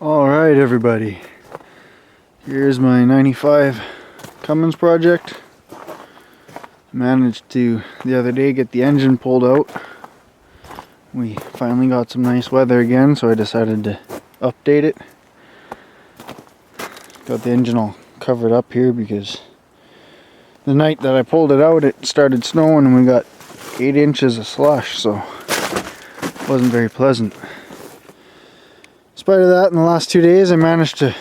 Alright everybody, here's my 95 FumminsProject. Managed to, the other day, get the engine pulled out. We finally got some nice weather again, so I decided to update it. Got the engine all covered up here because the night that I pulled it out it started snowing and we got 8 inches of slush, so it wasn't very pleasant. In spite of that, in the last 2 days I managed to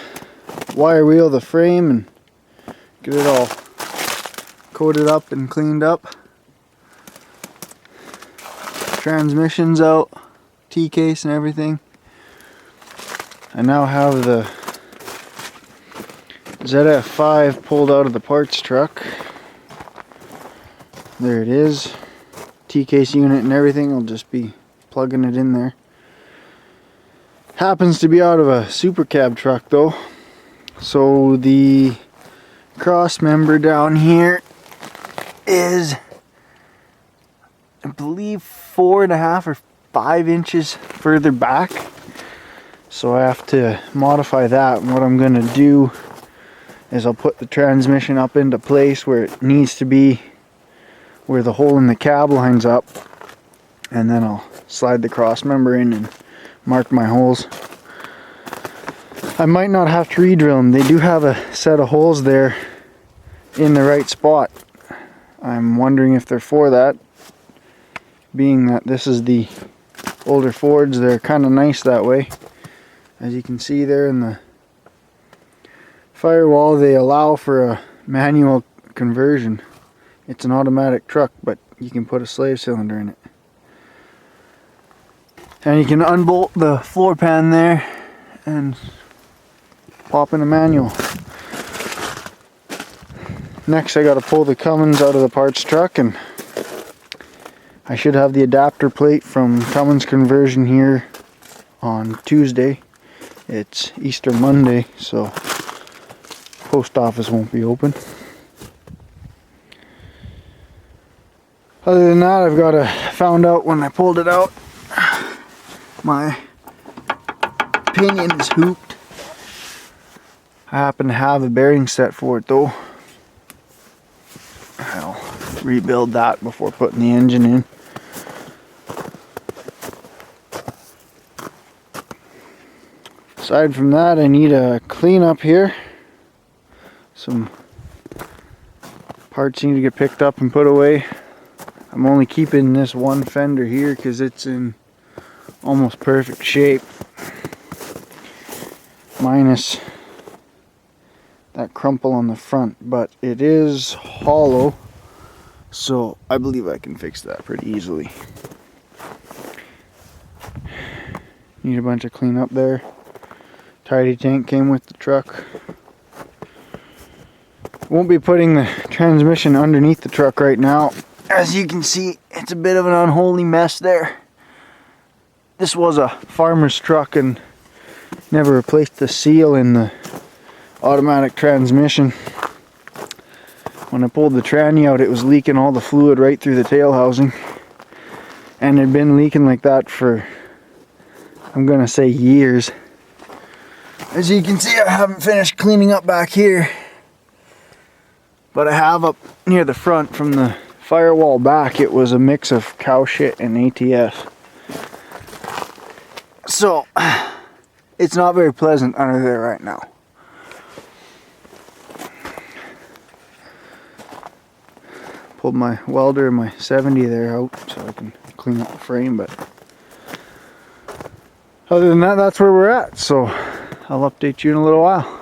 wire wheel the frame and get it all coated up and cleaned up. Transmission's out, T-case and everything. I now have the ZF5 pulled out of the parts truck. There it is. T-case unit and everything, I'll just be plugging it in there. Happens to be out of a super cab truck though, so the cross member down here is, I believe, 4.5 or 5 inches further back, so I have to modify that. And what I'm going to do is I'll put the transmission up into place where it needs to be, where the hole in the cab lines up, and then I'll slide the cross member in and mark my holes. I might not have to re-drill them. They do have a set of holes there in the right spot. I'm wondering if they're for that, being that this is the older Fords. They're kind of nice that way. As you can see there in the firewall, they allow for a manual conversion. It's an automatic truck, but you can put a slave cylinder in it. And you can unbolt the floor pan there and pop in a manual. Next I got to pull the Cummins out of the parts truck, and I should have the adapter plate from Cummins Conversion here on Tuesday. It's Easter Monday, so post office won't be open. Other than that, I've got to found out when I pulled it out, my pinion is hooped. I happen to have a bearing set for it though. I'll rebuild that before putting the engine in. Aside from that, I need a clean up here. Some parts need to get picked up and put away. I'm only keeping this one fender here because it's in almost perfect shape, minus that crumple on the front, but it is hollow, so I believe I can fix that pretty easily. Need a bunch of cleanup there. Tidy tank came with the truck. Won't be putting the transmission underneath the truck right now. As you can see, it's a bit of an unholy mess there. This was a farmer's truck and never replaced the seal in the automatic transmission. When I pulled the tranny out, it was leaking all the fluid right through the tail housing, and it had been leaking like that for, I'm gonna say, years. As you can see, I haven't finished cleaning up back here, but I have up near the front from the firewall back. It was a mix of cow shit and ATS. So, it's not very pleasant under there right now. Pulled my welder and my 70 there out so I can clean up the frame, but other than that, that's where we're at. So, I'll update you in a little while.